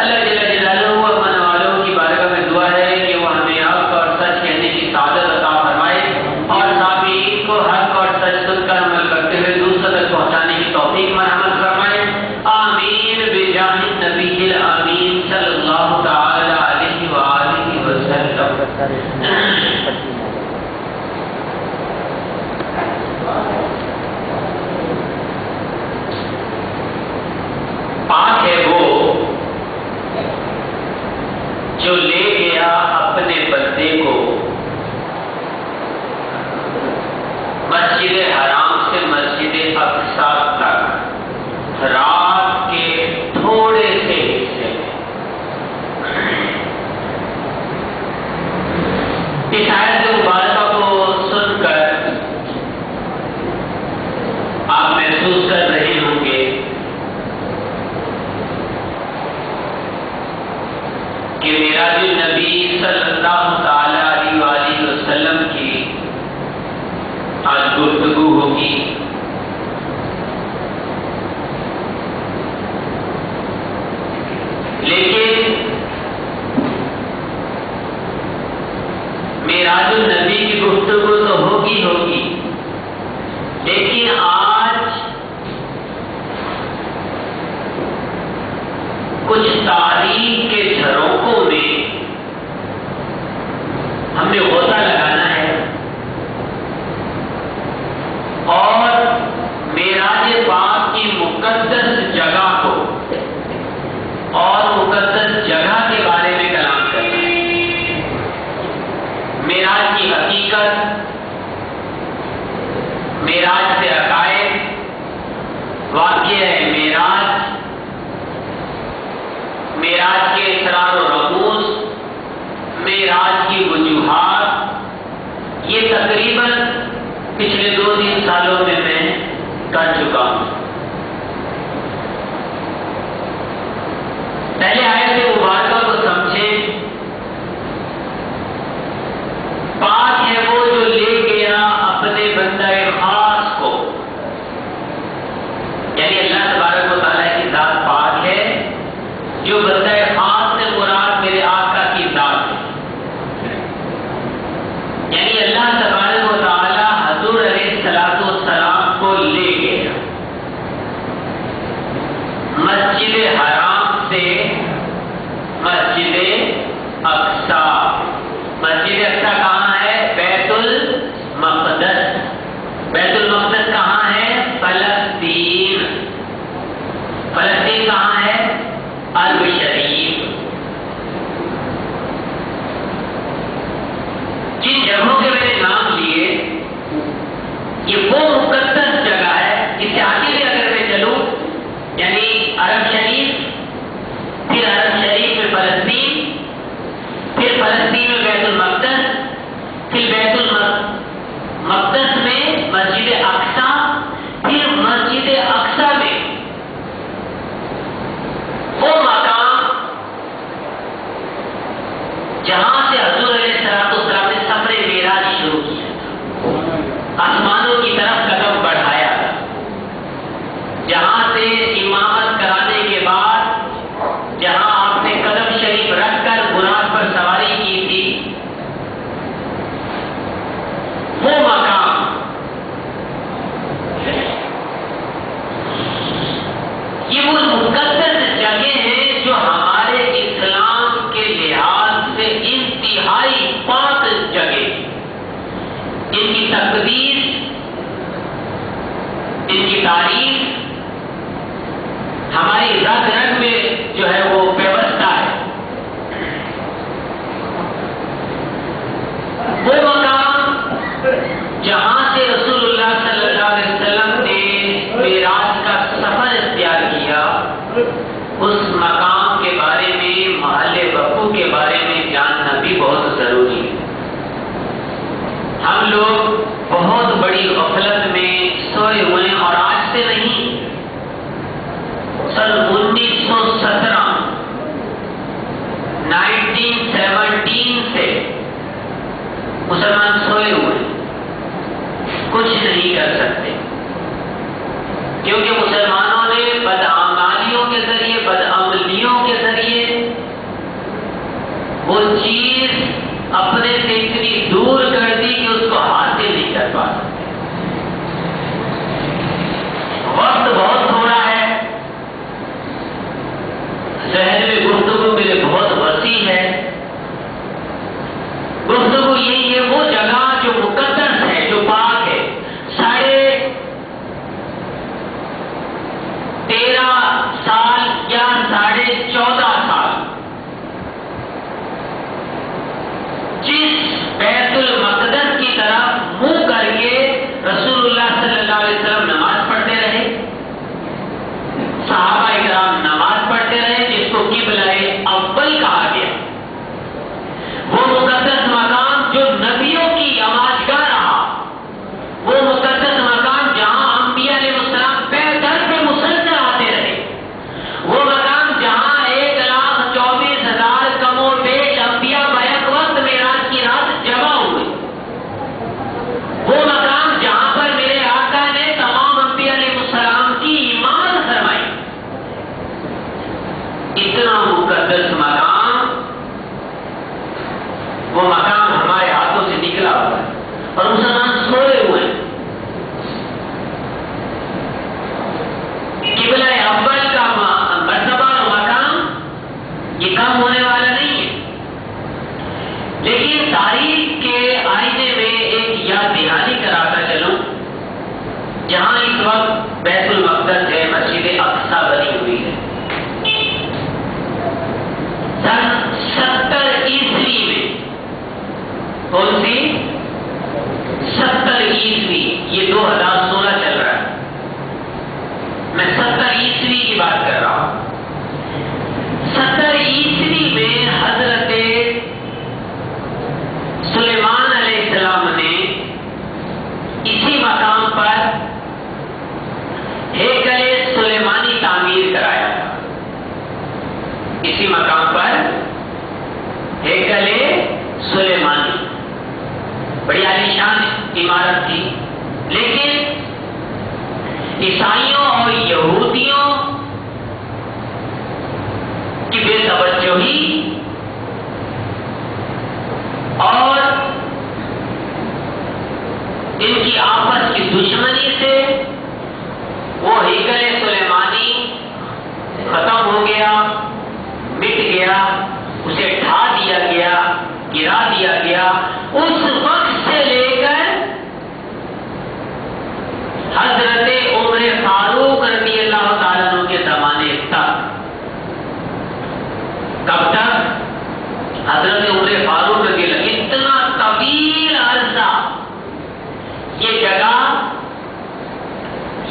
اللہ جل جلالہ امن والوں کی بارگاہ میں دعا ہے کہ وہ ہمیں حق اور سچ کہنے کی سعادت عطا فرمائے اور سامعین کو حق اور سچ سن کر عمل کرتے ہوئے دوسروں تک پہنچانے کی توفیق مرحمت فرمائے. آمین بجاہ النبی الامین صلی اللہ تعالی علیہ وآلہ وسلم. پاک ہے وہ جو لے گیا اپنے بندے کو مسجد حرام سے مسجد اقصی تک رات کے تھوڑے سے حصے میں. اس آیت مبارکہ کو سن کر آپ محسوس کر رہے ہوں گے کہ معراج النبی صلی اللہ تعالی علیہ وآلہ وسلم کی آج گفتگو ہوگی. لیکن معراج النبی کی گفتگو تو ہوگی لیکن آج کچھ تاریخ کے جھروکوں میں ہم نے غوطہ لگانا ہے اور معراج پاک کی مقدس جگہ کو اور مقدس جگہ کے بارے میں کلام کرنا ہے. معراج کی حقیقت، معراج سے عقائد، واقعہ ہے معراج کے اسرار و رموز، معراج کی وجوہات، یہ تقریباً پچھلے 2-3 سالوں میں کر چکا ہوں. پہلے آیت مبارکہ کو سمجھیں. پاک ہے وہ جو لے گیا اپنے بندہ خاص کو، یعنی اللہ تبارک و تعالیٰ کی ذات پاک ہے. جو بندہ خاص سے مراد میرے آقا کی ذات ہے، یعنی اللہ تبارک و تعالیٰ حضور علیہ الصلوۃ والسلام کو لے گیا مسجد حرام سے مسجد اقصی. مسجد اقصی کہاں ہے؟ بیت المقدس. بیت المقدس کہاں ہے؟ فلسطین. فلسطین کہاں ہے؟ عرب شریف. جن جگہوں کے میں نے نام لیے یہ وہ مقدس جگہ ہے جس سے آگے بھی اگر میں چلوں، یعنی عرب شریف، پھر عرب شریف میں فلسطین، پھر فلسطین میں بیت المقدس، پھر بیت المقدس میں مسجد اقصی، پھر مسجد اقصی میں وہ مقام جہاں سے حضور علیہ السلام نے سفر معراج شروع کیا تھا، آسمانوں کی طرف قدم بڑھایا تھا، جہاں سے امامت کرانے کے بعد جہاں آپ نے قدم شریف رکھ کر براق پر سواری کی تھی، وہ مقام یہ وہ مقدس جگہ ہے جو ہمارے اسلام کے لحاظ سے انتہائی پاک جگہ، ان کی تقدیس، ان کی تاریخ ہماری رگ رگ میں جو ہے وہ پیوستہ ہے. وہ مقام جہاں سے رسول اللہ صلی اللہ علیہ وسلم نے معراج کا سفر اختیار کیا، اس مقام کے بارے میں، محل وقوع کے بارے میں جاننا بھی بہت ضروری ہے. ہم لوگ بہت بڑی غفلت میں سوئے ہوئے ہیں اور آج سے نہیں، سن 1917 سے مسلمان سوئے ہوئے کچھ نہیں کر سکتے، کیونکہ مسلمانوں نے بدعمالیوں کے ذریعے، بدعملیوں کے ذریعے وہ چیز اپنے سے اتنی دور کر دی کہ اس کو حاصل نہیں کر پا سکتے. وقت بہت تھوڑا ہے، ذہن میں گفتگو میرے بہت وسیع ہے. گفتگو یہی ہے، وہ جگہ جو مقدس ہے، جو پاک ہے. 13.5 سال یا 14.5 سال جس بیت المقدس کی طرف منہ کر کے رسول اللہ صلی اللہ علیہ وسلم نماز پڑھتے رہے، صحابہ اکرام نماز پڑھتے رہے، جس کو قبلہ اول کہا گیا. وہ مقدس مقام جو نبیوں کی آماجگاہ رہا، وہ مقدس مقام جہاں انبیاء علیہ السلام پہ در پہ مسلسل آتے رہے، وہ مقام جہاں 1,24,000 کم و بیش انبیاء بیک وقت معراج کی رات جمع ہوئے، وہ مقام جہاں پر میرے آقا نے تمام انبیاء علیہ السلام کی ایمان فرمائی. اتنا مقدس مقام، وہ مقام ہمارے ہاتھوں سے نکلا ہوا ہے اور مسلمان سوئے ہوئے ہیں. قبلہ اول کا مرتبہ اور مقام یہ کم ہونے والا نہیں ہے. لیکن تاریخ کے آئینے میں ایک یاد دہانی کراتا چلوں، جہاں اس وقت بیت المقدس ہے، مسجد اقصی بنی ہوئی ہے. 70 عیسوی میں، کون سی 70 عیسوی، یہ 2016 چل رہا ہے، میں 70 عیسوی کی بات کر رہا ہوں. 70 عیسوی میں حضرت سلیمان علیہ السلام نے اسی مقام پر ہیکل سلیمانی تعمیر کرایا تھا. اسی مقام پر ہیکل سلیمانی بڑی عالیشان عمارت تھی، لیکن عیسائیوں اور یہودیوں کی بے توجہی اور ان کی آپس کی دشمنی سے وہ ہیکل سلیمانی ختم ہو گیا، مٹ گیا، اسے ڈھا دیا گیا، گرا دیا گیا. اس وقت سے لے کر حضرت عمر فاروق رضی اللہ تعالیٰ عنہ کے زمانے تک، کب تک؟ حضرت عمر فاروق رضی اللہ، اتنا طویل عرصہ یہ جگہ،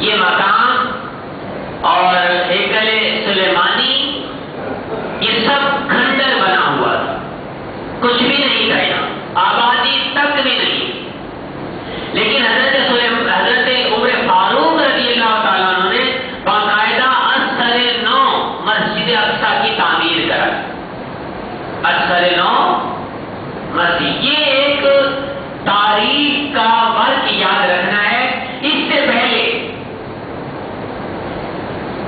یہ مقام اور ہیکل سلیمانی یہ سب کھنڈر بنا ہوا تھا، کچھ بھی نہیں تھا یہاں، آبادی تک بھی نہیں. لیکن حضرت عمر فاروق رضی اللہ تعالیٰ عنہ نے باقاعدہ اثر نو مسجد اقصی کی تعمیر کرائی. اثر نو مسجد، یہ ایک تاریخ کا فرق یاد رکھنا ہے. اس سے پہلے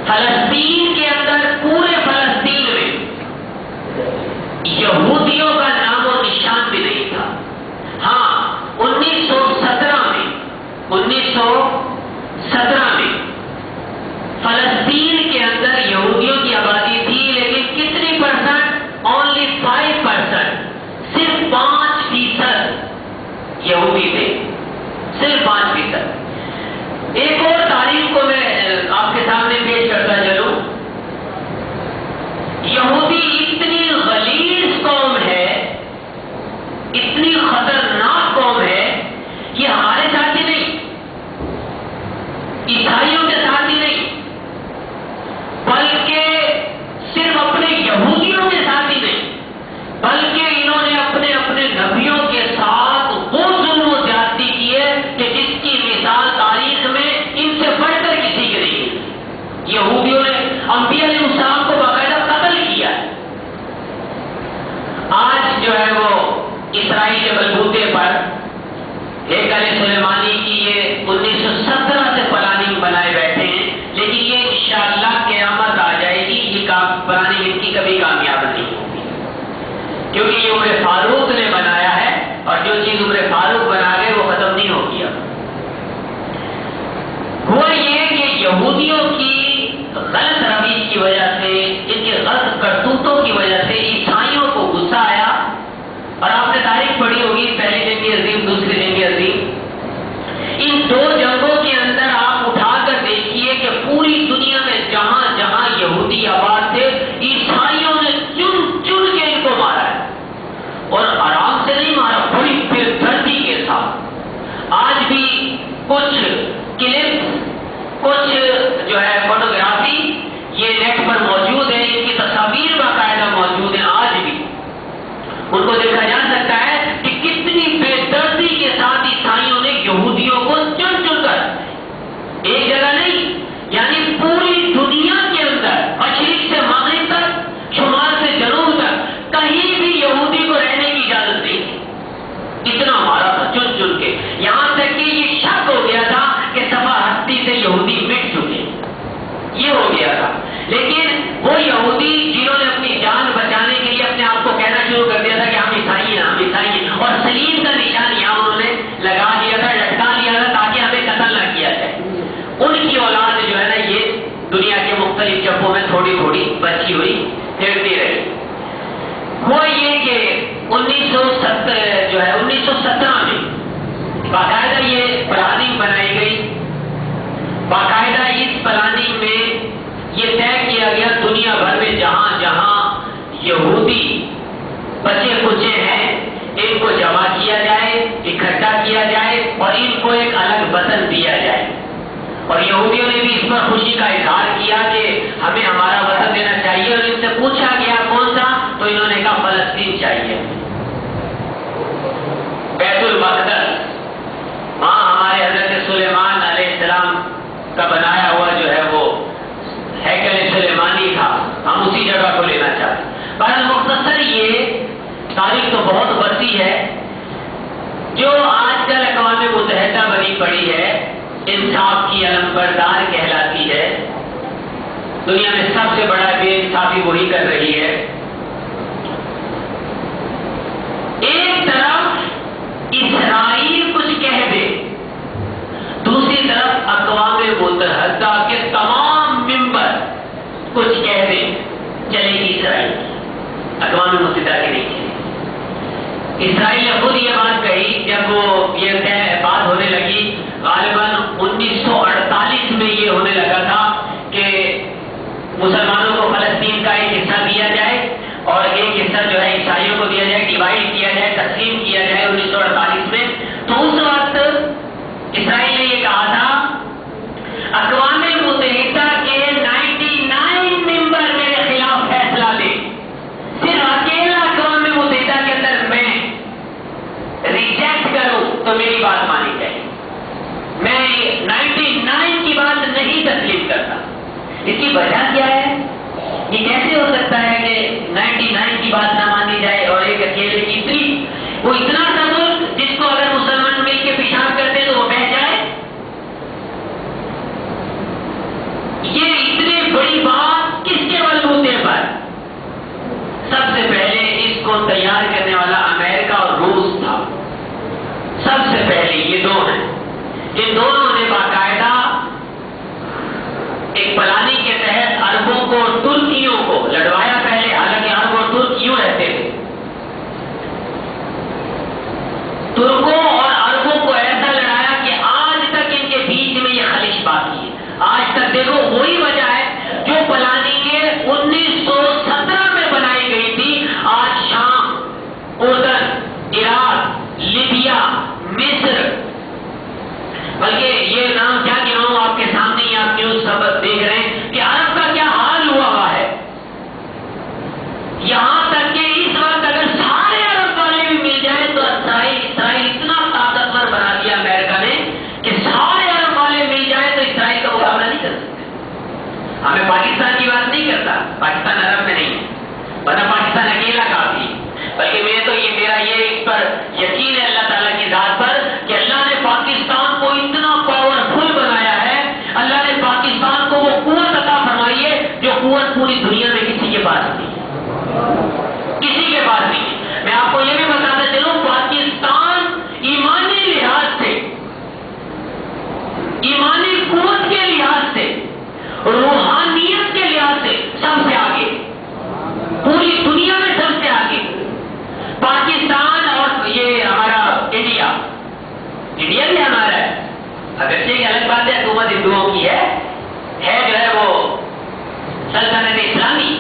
فلسطین کے اندر، پورے فلسطین میں یہودیوں کا نام و نشان بھی نہیں تھا. ہاں 1917 میں فلسطین کے اندر یہودیوں کی آبادی تھی، لیکن کتنی پرسنٹ؟ اونلی 5%، صرف 5% یہودی تھے، صرف 5%. ایک اور تاریخ کو میں آپ کے سامنے پیش کرتا چلوں. یہودی اتنی غلیظ قوم ہے، اتنی خطرناک قوم ہے، یہ ہمارے ساتھ ہی نہیں، عیسائیوں کے ساتھ ہی نہیں، بلکہ صرف اپنے یہودیوں کے ساتھ ہی نہیں، بلکہ انہوں نے اپنے نبیوں کے ساتھ وہ ظلم و زیادتی کی ہے کہ جس کی مثال تاریخ میں ان سے بڑھ کر کسی کی نہیں. یہودیوں نے انبیاء علیہ السلام کو باقاعدہ قتل کیا. آج جو ہے وہ اسرائیل کے بلبوتے پر ہیکل سلیمانی کی یہ 1917 سے پلاننگ بنائے بیٹھے ہیں، لیکن یہ انشاءاللہ قیامت آ جائے گی، یہ پلاننگ ان کی کبھی کامیاب نہیں ہوگی. کیونکہ یہ عمر فاروق نے بنایا ہے، اور جو چیز عمر فاروق بنا گئے وہ ختم نہیں ہوگی۔ ہوا یہ کہ یہودیوں کی غلط رویش کی وجہ سے، ان کے غلط کرتوتوں کی وجہ سے عیسائیوں کو غصہ آیا، اور آپ نے تاریخ پڑھی ہوگی، پہلی جنگ عظیم، دوسری جنگ عظیم، ان دو جنگوں کے اندر آپ اٹھا کر دیکھیے کہ پوری دنیا میں جہاں جہاں یہودی آباد تھے، عیسائیوں نے چن چن کے ان کو مارا ہے، اور آرام سے نہیں مارا، بڑی بے دردی کے ساتھ۔ آج بھی کچھ کلپس، کچھ جو ہے فوٹوگرافی یہ نیٹ پر موجود ہے، ان کی تصاویر باقاعدہ موجود ہیں، آج بھی ان کو دیکھا جا سکتا ہے کہ کتنی بے دردی کے ساتھ عیسائیوں نے یہودیوں کو چن چن کر، ایک جگہ نہیں، یعنی پوری دنیا کے اندر، مشرق سے مغرب تک، شمال سے جنوب تک، کہیں بھی یہودی کو رہنے کی اجازت نہیں تھی، اتنا مارا تھا چن چن کے، یہاں تک کہ یہ شک ہو گیا تھا کہ صفا ہستی سے یہودی مٹ چکے، یہ ہو گیا تھا۔ لیکن وہ یہودی جنہوں نے اپنی جان بچانے کے لیے اپنے آپ کو کہنا شروع کر دیا تھا کہ ہم عیسائی ہیں، ہم عیسائی ہیں، اور سلیم کا نشان یہاں انہوں نے لگا دیا تھا، لٹکا دیا تھا تاکہ ہمیں قتل نہ کیا جائے، ان کی اولاد جو ہے نا یہ دنیا کے مختلف جگہوں میں تھوڑی تھوڑی بچی ہوئی پھرتی رہی۔ ہوا یہ کہ 1917 میں باقاعدہ یہ پلاننگ بنائی گئی، باقاعدہ اس پلاننگ میں یہ طے کیا گیا دنیا بھر میں جہاں جہاں یہودی بچے کچے ہیں ان کو جمع کیا جائے، اکٹھا کیا جائے، اور ان کو ایک الگ وطن دیا جائے، اور یہودیوں نے بھی اس پر خوشی کا اظہار کیا کہ ہمیں ہمارا وطن دینا چاہیے، اور ان سے پوچھا گیا کون سا، تو انہوں نے کہا فلسطین چاہیے، بیت المقدس، وہاں ہمارے حضرت سلیمان علیہ السلام کا بنایا ہوا جو ہے وہ ہیکل سلیمانی تھا، ہم اسی جگہ کو لینا چاہتے ہیں۔ پر مختصر یہ تاریخ تو بہت وسیع ہے، جو آج کل اقوام متحدہ بنی پڑی ہے، انصاف کی علمبردار کہلاتی ہے، دنیا میں سب سے بڑا بے انصافی وہی کر رہی ہے۔ ایک طرف اسرائیل کچھ کہہ دے، دوسری طرف اقوام متحدہ کے تمام ممبر کچھ کہہ دیں، چلے گی اسرائیل، اقوام متحدہ کی نہیں چلے۔ اسرائیل نے خود یہ بات کہی جب وہ یہ بات ہونے لگی، غالباً 1948 میں یہ ہونے لگا تھا کہ مسلمانوں کو فلسطین کا ایک حصہ دیا جائے اور ایک حصہ جو ہے عیسائیوں کو دیا جائے، ڈیوائڈ کیا جائے، تقسیم کیا جائے 1948 میں۔ تو اس وقت اسرائیل نے یہ کہا تھا اقوام متحدہ کے 99 ممبر میرے خلاف فیصلہ لیں، صرف اکیلا اقوام متحدہ کے اندر میں ریجیکٹ کروں تو میری بات مانی جائے، میں 99 کی بات نہیں تسلیم کرتا۔ اس کی وجہ کیا ہے؟ یہ کیسے ہو سکتا ہے کہ 99 کی بات نہ مانی جائے اور ایک اکیلے کی اتنی، وہ اتنا سا ملک جس کو اگر مسلمان مل کے پیشاب کرتے ہیں تو وہ بہہ جائے؟ یہ اتنی بڑی بات کس کے بلبوتے پر؟ سب سے پہلے اس کو تیار کرنے والا امریکہ اور روس تھا، سب سے پہلے یہ دو ہیں، ان دونوں نے باقاعدہ ایک پلاننگ کے تحت عربوں کو اور ترکیوں کو لڑوایا پہلے، حالانکہ عرب اور ترک یوں رہتے تھے، ترکوں اور عربوں کو ایسا لڑایا کہ آج تک ان کے بیچ میں یہ خلش باقی ہے۔ آج تک دیکھو وہی وجہ ہے جو پلاننگیں 1917 میں بنائی گئی تھی، آج شام، اردن، عراق، لیبیا، مصر، بلکہ یہ نام کیا گناؤں آپ کے سامنے ہی، آپ نیوز سب دیکھ رہے ہیں کہ عرب کا کیا حال ہوا ہے، یہاں تک کہ اس وقت اگر سارے عرب والے بھی مل جائیں تو اسرائیل اتنا طاقتور بنا دیا امریکہ نے کہ سارے عرب والے مل جائیں تو اسرائیل کا مقابلہ نہیں کر سکتے۔ ہمیں پاکستان کی بات نہیں کرتا، پاکستان عرب میں نہیں ہے، ورنہ پاکستان اکیلا کافی، بلکہ میرا یہ اس پر یقین ہے اللہ تعالیٰ کی ذات پر کہ اللہ نے پاکستان کو اتنا پاورفل بنایا ہے، اللہ نے پاکستان کو وہ قوت عطا فرمائی ہے جو قوت پوری دنیا میں کسی کے پاس نہیں ہے، کسی کے پاس نہیں ہے۔ ہندوؤں کی ہے جو ہے وہ سلطنت اسلامی.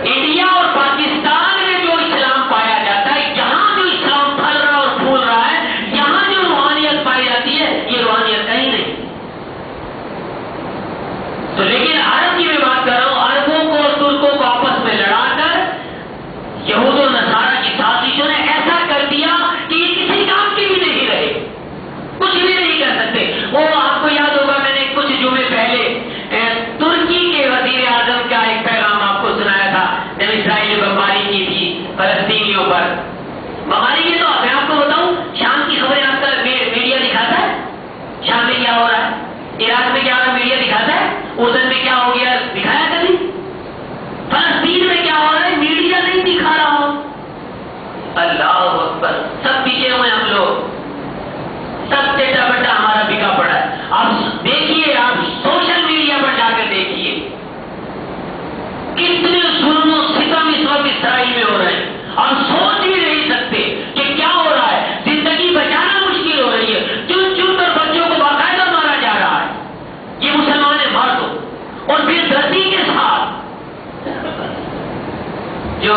انڈیا اور پاکستان میں جو اسلام پایا جاتا ہے، یہاں جو اسلام پھل رہا اور پھول رہا ہے، یہاں جو روحانیت پائی جاتی ہے، یہ روحانیت کہیں نہیں. تو لیکن عرب کی میں بات کر رہا ہوں، عربوں کو اور ترکوں کو آپس میں لڑا کر یہود و نصارہ کی سازشوں نے ایسا کر دیا کہ یہ کسی کام کے بھی نہیں رہے، کچھ بھی نہیں کر سکتے. وہ آپ کو یاد ہوگا، میں نے کچھ جمعے پہلے ترکی کے وزیر اعظم کا ایک پیغام آپ کو سنایا تھا جب اسرائیل نے بمباری کی تھی فلسطینیوں پر. بمباری کی تو میں آپ کو بتاؤں، شام کی خبریں آپ کا میڈیا دکھاتا ہے، شام میں کیا ہو رہا ہے، عراق میں کیا ہو رہا ہے میڈیا دکھاتا ہے، اردن میں کیا ہو گیا دکھایا کبھی؟ فلسطین میں کیا ہو رہا ہے میڈیا نہیں دکھا رہا ہو. اللہ اکبر، سب پیچھے ہوئے ہم لوگ، سب ٹیٹا بٹا ہمارا بکا پڑا ہے. آپ دیکھیے، آپ سوشل میڈیا پر جا کر دیکھیے کتنے ظلم و ستم اس وقت اسرائیل میں ہو رہے ہیں. آپ سوچ بھی نہیں سکتے کہ کیا ہو رہا ہے. زندگی بچانا مشکل ہو رہی ہے، چن چن کر بچوں کو باقاعدہ مارا جا رہا ہے. یہ مسلمان ہے، مار دو. اور پھر دردی کے ساتھ جو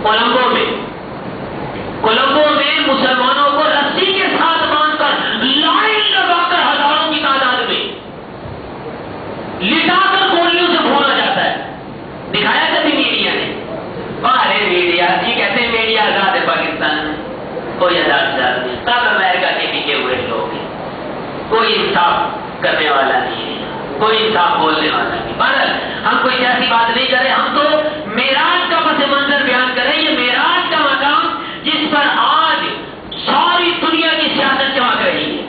کولمبو میں مسلمانوں کو رسی کے ساتھ باندھ کر لائن لگا کر ہزاروں کی تعداد میں لٹا کر گولیوں سے بھونا جاتا ہے. دکھایا کبھی میڈیا نے؟ ارے میڈیا جی کہتے ہیں میڈیا آزاد ہے پاکستان میں، کوئی آزاد نہیں. سب امریکہ کے پیچھے ہوئے لوگ ہیں، کوئی انصاف کرنے والا نہیں ہے، کوئی انصاف بولنے والا نہیں. بہرحال ہم کوئی ایسی بات نہیں کریں، ہم تو معراج کا پس منظر بیان کریں. یہ معراج کا مقام جس پر آج ساری دنیا کی سیاست چمک رہی ہے،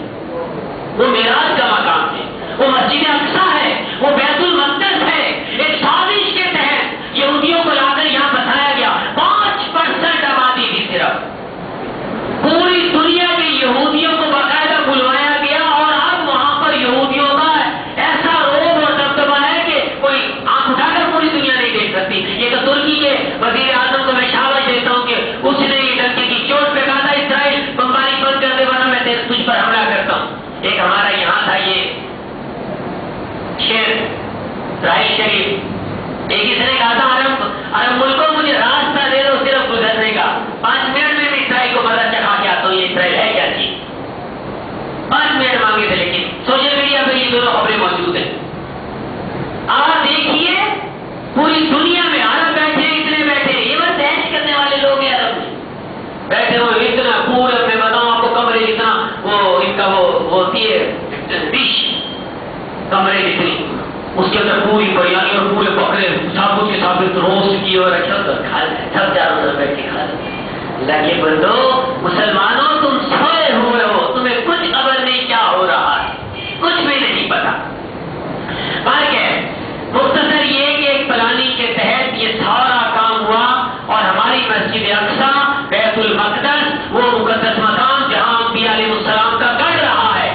وہ معراج کا مقام ہے، وہ مسجد اقصی ہے، وہ بیت المقدس ہے. ایک سازش کے تحت یہودیوں کو لا کر یہاں بسایا گیا. 5% آبادی تھی صرف، پوری دنیا کے یہودیوں کو باقاعدہ بلوایا گیا. اور اب وہاں پر یہودیوں کا ایسا روب اور دبدبہ ہے کہ کوئی آنکھ اٹھا کر پوری دنیا نہیں دیکھ سکتی. یہ تو ترکی کے وزیر اعظم کو میں شاباش دیتا ہوں کہ اس نے یہ ڈنکے کی چوٹ پہ کہا تھا اسرائیل بمباری بند کر دے ورنہ میں تجھ پر حملہ کرتا ہوں. ایک ہمارا یہاں تھا یہ شیر راہی شریف، ایک اس نے کہا تھا عرب ملکوں مجھے راستہ دے دو صرف گزرنے کا، 5 منٹ میں میں اسرائیل کو مدد چکھا کے آتا ہوں. یہ اسرائیل ہے کیا چیز؟ 5 منٹ مانگے تھے، لیکن سوشل میڈیا پہ یہ دونوں خبریں موجود ہیں. آپ دیکھیے پوری دنیا میں عرب بیٹھے، اتنے بیٹھے، یہ بس ایش کرنے والے لوگ ہیں عرب میں بیٹھے ہوئے. اتنا پورا میں بتاؤں آپ کو کمرے جتنا وہ ان کا وہ ہوتی ہے ڈش، کمرے جتنی، اس کے اندر پوری بریانی اور پورے بکرے ثابت کے ثابت روسٹ کیے اور رکھا کر کھا لیں، سب چاروں طرف بیٹھ کے کھا لیں. اللہ کے بندو، مسلمانوں تم سوئے ہوئے ہو، تمہیں کچھ خبر نہیں کیا ہو رہا ہے، کچھ بھی نہیں پتا. مختصر یہ کہ ایک پلاننگ کے تحت یہ سارا کام ہوا اور ہماری مسجد اقصی، بیت المقدس، وہ مقدس مقام جہاں انبیاء علیہ السلام کا گڑھ رہا ہے.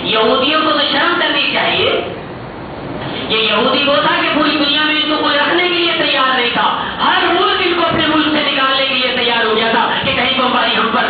یہودیوں کو تو شرم کرنی چاہیے. یہ یہودی وہ تھا کہ پوری دنیا میں ان کو کوئی رکھنے کے لیے تیار نہیں تھا. ہر ملک ان کو اپنے ملک سے نکالنے کے لیے تیار ہو گیا تھا کہ کہیں بمباری ہم پر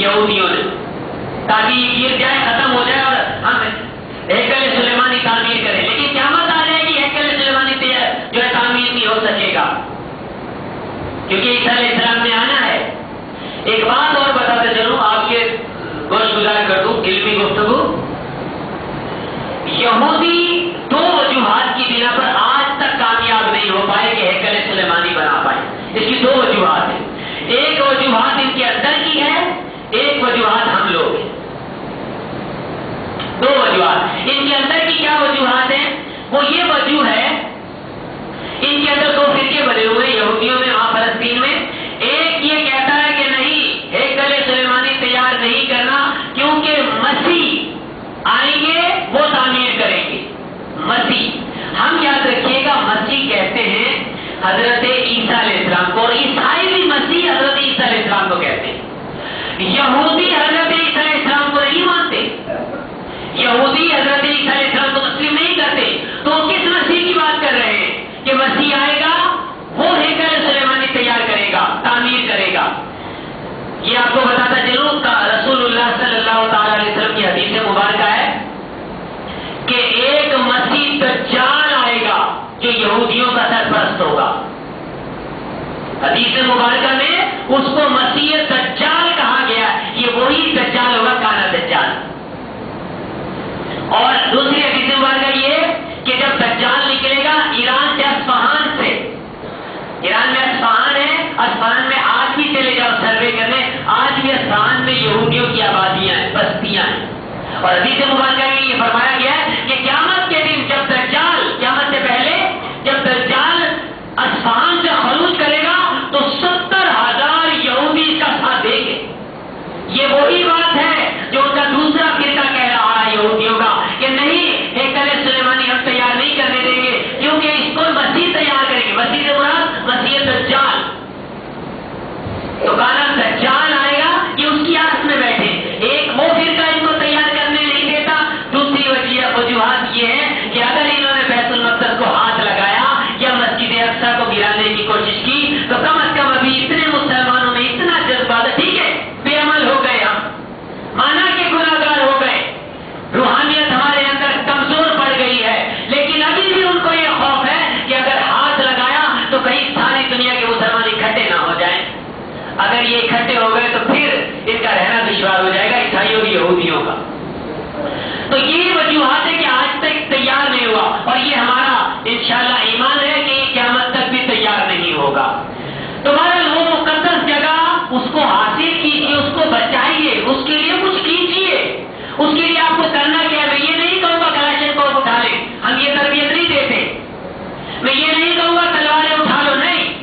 یہودیوں نے، تاکہ یہ گر جائے، ختم ہو جائے اور ہم ہیکل سلیمانی تعمیر کریں. لیکن قیامت آ جائے گی، ہیکل سلیمانی جو ہے تعمیر نہیں ہو سکے گا، کیونکہ عیسیٰ علیہ السلام نے آنا ہے. ایک بات اور بتاتے چلوں، آپ کے گوش گزار کر دوں علمی گفتگو. یہودی دو وجوہات کی بنا پر آج تک کامیاب نہیں ہو پائے کہ ہیکل سلیمانی بنا پائے. اس کی دو وجوہات ہیں. ایک وجوہات ان کے اندر کی ہے، ایک وجوہات ہم لوگ ہیں. دو وجوہات. ان کے اندر کی کیا وجوہات ہیں؟ وہ یہ وجوہ ہے، ان کے اندر دو فرقے بنے ہوئے یہودیوں میں، وہاں فلسطین میں. ایک یہ کہتا ہے کہ نہیں، ہیکل سلیمانی تیار نہیں کرنا، کیونکہ مسیح آئیں گے، وہ تعمیر کریں گے. مسیح، ہم یاد رکھیے گا، مسیح کہتے ہیں حضرت عیسیٰ علیہ السلام کو، اور عیسائی بھی مسیح حضرت عیسیٰ علیہ السلام کو کہتے ہیں. یہودی حضرت عیسیٰ علیہ السلام کو نہیں مانتے، یہودی حضرت عیسیٰ علیہ السلام کو تسلیم نہیں کرتے. تو کس مسیح کی بات کر رہے ہیں؟ کہ مسیح آئے گا، وہ ہیکل سلیمانی تیار کرے گا، تعمیر کرے گا. یہ آپ کو بتاتا چلوں، رسول اللہ صلی اللہ تعالی علیہ وسلم کی حدیث مبارکہ ہے کہ ایک مسیح دجال آئے گا جو یہودیوں کا سرپرست ہوگا. حدیث مبارکہ میں اس کو مسیح دجال کہا گیا. یہ وہی دجال ہوگا، کانا دجال. اور دوسری حدیث مبارکہ یہ کہ جب دجال نکلے گا ایران سے، اصفہان سے، ایران میں اصفہان ہے، اصفہان میں آج بھی چلے جاؤ سروے کرنے، آج بھی اصفہان میں یہودیوں کی آبادیاں ہیں، بستیاں ہیں. اور حدیث مبارکہ میں یہ فرمایا گیا ہے کہ قیامت کے دن جب دجال، قیامت سے پہلے جب دجال اصفہان سے خروج کرے گا تو 70,000 یہودی اس کا ساتھ دیں گے. یہ وہی بات ہے جو ان کا دوسرا فرقہ کہہ رہا ہے یہودیوں کا کہ نہیں، ہیکل سلیمانی ہم تیار نہیں کرنے دیں گے، کیونکہ اس کو مسیح تیار کریں گے. مسیح سے مراد مسیح دجال. تو کانا دجال آئے گا کہ اس کی آس میں بیٹھے. ایک وہ فرقہ ان کو تیار کرنے نہیں دیتا. دوسری وجوہات یہ ہے کہ اگر انہوں نے بیت المقدس کو ہاتھ لگایا یا مسجد اقصی کو گرانے کی کوشش کی تو کم از کم ابھی اتنے مسلمانوں میں اتنا جذبہ ہے، ٹھیک ہے بے عمل ہو گئے، ہم مانا کہ گناہگار ہو گئے، روحانیت ہمارے اندر کمزور پڑ گئی ہے، لیکن ابھی بھی ان کو یہ خوف ہے کہ اگر ہاتھ لگایا تو کہیں ساری دنیا کے مسلمان اکٹھے نہ ہو جائیں. اگر یہ اکٹھے ہو گئے تو پھر ان کا رہنا دشوار ہو جائے گا، عیسائیوں اور یہودیوں کا. تو یہ وجوہات ہے کہ آج تک تیار نہیں ہوا، اور یہ ہمارا انشاءاللہ ایمان ہے کہ یہ قیامت تک بھی تیار نہیں ہوگا. تمہارا وہ مقدس جگہ اس کو حاصل کیجیے، اس کو بچائیے، اس کے لیے کچھ کیجیے. اس کے لیے آپ کو کرنا کیا ہے؟ میں یہ نہیں کہوں گا کلاشن کو اٹھا لیں، ہم یہ تربیت نہیں دیتے. میں یہ نہیں کہوں گا تلواریں اٹھا لو، نہیں.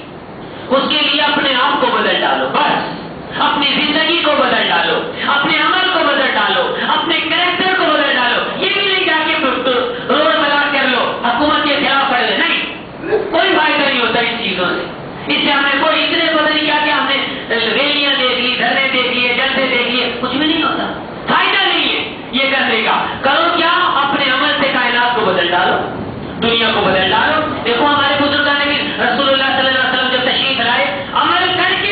اس کے لیے اپنے آپ کو بدل ڈالو، بس اپنی زندگی کو بدل ڈالو، اپنے عمل کو بدل ڈالو، اپنے کریکٹر کو بدل ڈالو. یہ بھی نہیں جا کے روڈ بلاک کر لو، حکومت کے خلاف پڑھ لے، نہیں، کوئی فائدہ نہیں ہوتا اس چیزوں سے. اس سے ہم نے کوئی اتنے پتہ نہیں کیا کہ ہم نے ریلیاں دیکھ لی، دھرنے دیکھ لیے، جلسے دیکھ لیے، کچھ بھی نہیں ہوتا، فائدہ نہیں ہے یہ کرنے کا. کرو کیا؟ اپنے عمل سے کائنات کو بدل ڈالو، دنیا کو بدل ڈالو. دیکھو ہمارے بزرگان نے بھی، رسول اللہ صلی اللہ علیہ وسلم جب تشریف لائے، عمل کر کے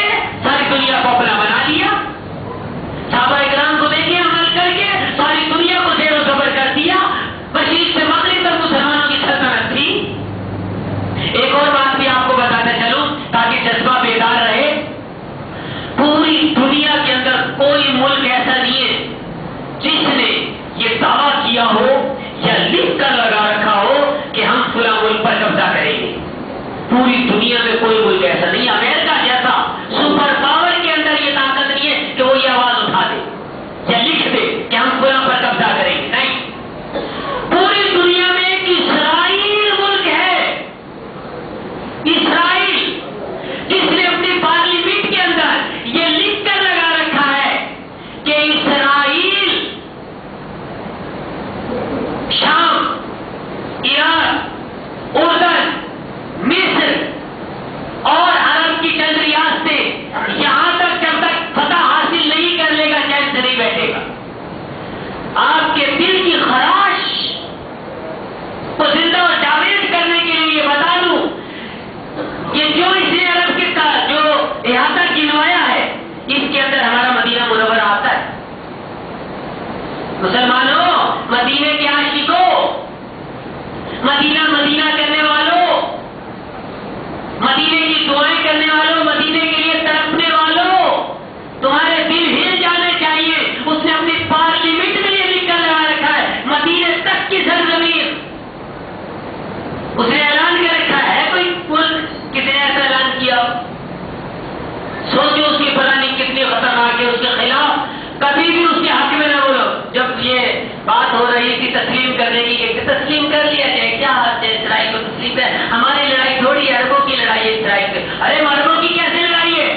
خطرناک ہے، اس کے خلاف کبھی بھی اس کے حق میں نہ بولو. جب یہ بات ہو رہی تھی تسلیم کرنے کی کہ تسلیم کر لیا جائے، کیا حد ہے اسرائیل کو تسلیم ہے؟ ہماری لڑائی تھوڑی ہے، عربوں کی لڑائی ہے اسرائیل سے. ارے عربوں کی کیسے لڑائی ہے؟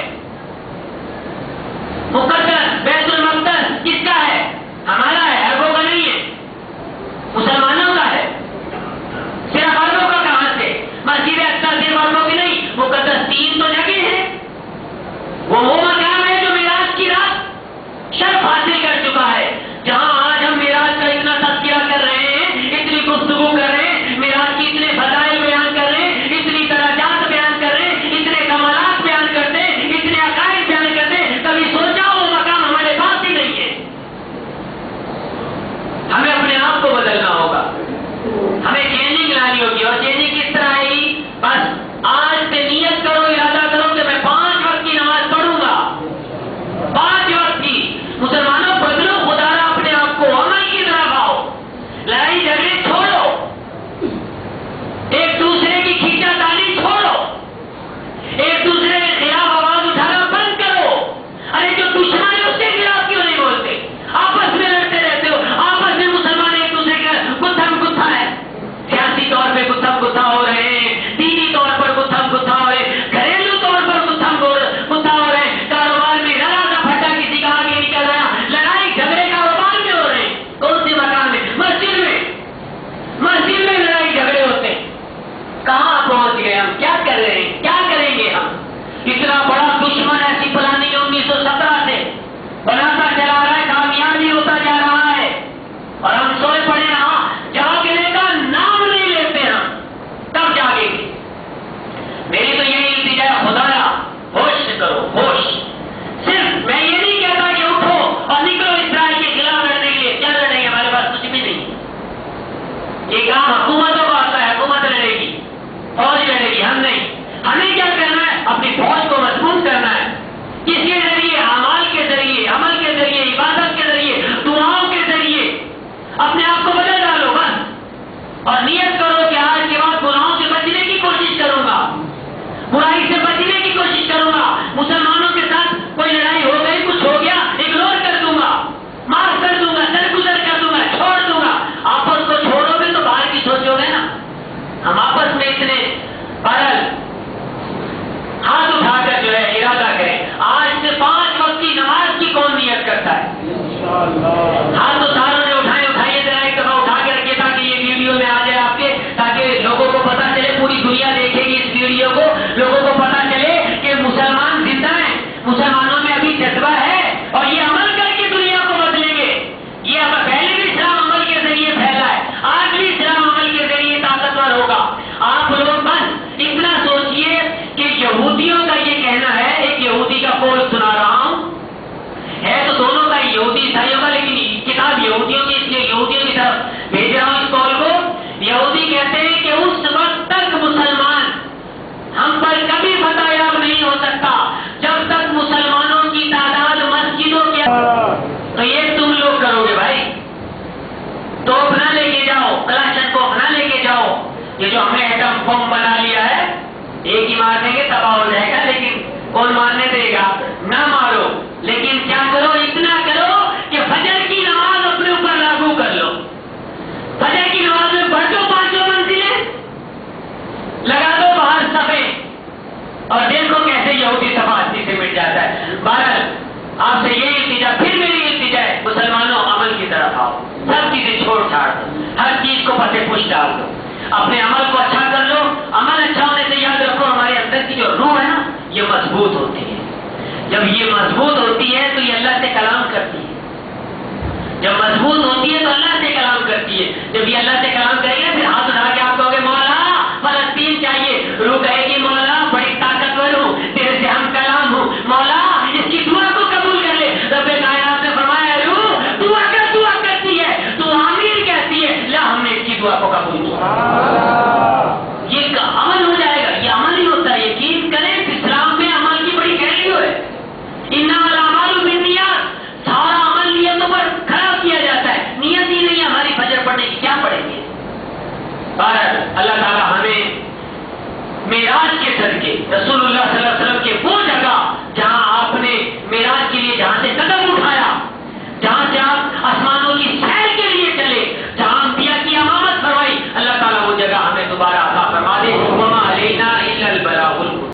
مقدس بیت المقدس کس کا ہے؟ ہمارا ہے، عربوں کا نہیں ہے، مسلمانوں کا ہے. صرف عربوں کا کہاں سے؟ مسجد اقصی صرف عربوں کی نہیں، مقدس 3 تو جگہ ہیں. وہ مقام ہے جو معراج کی رات شرف حاصل کر چکا ہے، جہاں آج ہم معراج کا اتنا تذکرہ کر رہے ہیں، اتنی گفتگو کر رہے ہیں، معراج کی اتنے فضائل بیان کر رہے ہیں، اتنی درجات بیان کر رہے ہیں، اتنے کمالات بیان کرتے ہیں، اتنے عقائد بیان کرتے ہیں. کبھی سوچا وہ مقام ہمارے پاس ہی نہیں ہے. ہمیں اپنے آپ کو بدلنا ہوگا، ہمیں چینجنگ لانی ہوگی. اور چینجنگ کس طرح آئے گی؟ بس آج سے نیت کرو، ارادہ کرو کہ میں 5 وقت کی نماز پڑھوں گا. 5 وقت کی. مسلمانوں بدلو، خدا را اپنے آپ کو عمل کی طرف آؤ. لڑائی جھگڑے چھوڑو، ایک دوسرے کی کھینچا تانی چھوڑو، ایک دوسرے کے خلاف آواز اٹھانا بند کرو. ارے جو دشمن ہے اس کے خلاف کیوں نہیں بولتے؟ آپس میں لڑتے رہتے ہو، آپس میں مسلمان ایک دوسرے کا گتھم گتھا ہے. سیاسی طور پہ گتھم گتھا ہو رہے ہیں، دینی طور پر گتھم گتھا ہو رہے ہیں، گھریلو طور پر گتھم گتھا ہو رہے ہیں، کاروبار میں ذرا سا پھٹا کسی کا آگے نکل رہا، لڑائی جھگڑے کاروبار میں ہو رہے ہیں. کون سی مکان میں؟ مسجد میں لڑائی جھگڑے ہوتے ہیں. کہاں پہنچ گئے ہم؟ کیا کر رہے ہیں؟ کیا کریں گے ہم؟ اتنا بڑا دشمن ایسی پلاننگ 1917 سے بناتا چلا رہا ہے، کامیابی ہوتا جا رہا ہے، اور ہم سوئے پڑے رہا. جاگنے کا نام نہیں لیتے ہم. کب جاگیں گے؟ میری تو یہی التجا ہے، خدایا ہوش کرو، ہوش. صرف میں یہ نہیں کہتا کہ اٹھو اور نکلو اسرائیل کے خلاف لڑنے کے لیے. کیا لڑیں گے؟ ہمارے پاس کچھ بھی نہیں. یہ کام حکومتوں کا آتا ہے، حکومت لڑے گی، فوج لڑے گی، ہم نہیں. ہمیں کیا کرنا ہے؟ اپنی فوج کو مضبوط کرنا ہے. کس کے ذریعے؟ اعمال کے ذریعے، عمل کے ذریعے، عبادت کے ذریعے، دعاؤں کے ذریعے. اپنے آپ کو بدل ڈالو بس، اور نیت کرو کہ آج کے بعد گناہوں سے بچنے کی کوشش کروں گا، برائی سے بچنے کی کوشش کروں گا. مسلمانوں کے ساتھ کوئی لڑائی ہو گئی، کچھ ہو گیا، اگنور کر دوں گا، معاف کر دوں گا، درگزر کر دوں گا، چھوڑ دوں گا. آپس کو چھوڑو گے تو باہر کی سوچو گے نا. ہم آپس میں اتنے بہرحال ہاتھ اٹھا کر جو ہے ارادہ کریں. آج سے 5 وقت کی نماز کی کون نیت کرتا ہے؟ ہاتھ تو ساروں نے اٹھائیے ذرا ایک دفعہ اٹھا کے رکھیے تاکہ یہ ویڈیو میں آ جائے آپ کے، تاکہ لوگوں کو پتا چلے، پوری دنیا دیکھے گی اس ویڈیو کو، لوگوں کو پتا چلے کہ مسلمان زندہ ہیں، مسلمانوں میں ابھی جذبہ ہے، اور یہ عمل کر کے دنیا کو بدلیں گے. یہ پہلے بھی اسلام عمل کے ذریعے پھیلا ہے، آج بھی اسلام عمل کے ذریعے طاقتور ہوگا. آپ لوگ بس اتنا سوچئے کہ یہودیوں کا یہ کہنا ہے، ایک یہودی کا قول سنا رہا ہوں، ہے تو دونوں کا یہودی عیسائیوں کا، لیکن کتاب یہودیوں کی، اس لیے یہودیوں کی طرف بھیج رہا ہوں اس قول کو. یہودی کہتے ہیں کہ اس وقت تک مسلمان ہم پر کبھی فتح یاب نہیں ہو سکتا جب تک مسلمانوں کی تعداد مسجدوں کے. تو یہ تم لوگ کرو گے بھائی. تو اپنا لے کے جاؤ، کلاشن کو اپنا لے کے جاؤ. یہ جو ہم نے ایٹم بم بنا لیا ہے، ایک ہی مار دیں گے تباہ ہو جائے گا، لیکن کون مارنے دے گا؟ نہ مارو، لیکن کیا کرو؟ اتنا کرو کہ فجر کی نماز اپنے اوپر لاگو کر لو. فجر کی نماز میں پڑھ دو 5 منزلیں، لگا دو باہر صفے، اور دیکھو کیسے یہودی صفحاتی سے مٹ جاتا ہے. بہرحال آپ سے یہی التجا، پھر میری التجا ہے، مسلمانوں عمل کی طرف آؤ. سب چیزیں چھوڑ چھاڑ دو، ہر چیز کو پتے پوچھ ڈال دو، اپنے عمل کو اچھا کر لو. عمل اچھا ہونے سے یاد رکھو ہمارے اندر کی جو روح ہے نا، یہ مضبوط ہوتی ہے. جب یہ مضبوط ہوتی ہے تو یہ اللہ سے کلام کرتی ہے. جب مضبوط ہوتی ہے تو اللہ سے کلام کرتی ہے. جب یہ اللہ سے کلام کرے گا، پھر ہاتھ اٹھا کے آپ کہو گے مولا فلسطین چاہیے. روح کہے گی مولا بڑی طاقتور ہوں، تیرے سے ہم کلام ہوں، مولا اس کی دعا کو قبول کر لے. رب کائنات نے فرمایا روح تو اگر دعا کرتی ہے تو آمین کہتی ہے، لا ہم نے اس کی دعا کو قبول کیا. یہ عمل ہو جائے گا. یہ عمل ہی ہوتا ہے. یقین کریں اسلام میں عمل کی بڑی ویلیو ہے. انما الاعمال بالنیات، سارا عمل نیتوں پر کھڑا کیا جاتا ہے. نیت ہی نہیں ہماری فجر پڑھنے کی، کیا پڑھیں گے؟ بہرحال اللہ تعالی ہمیں معراج کے صدقے، رسول اللہ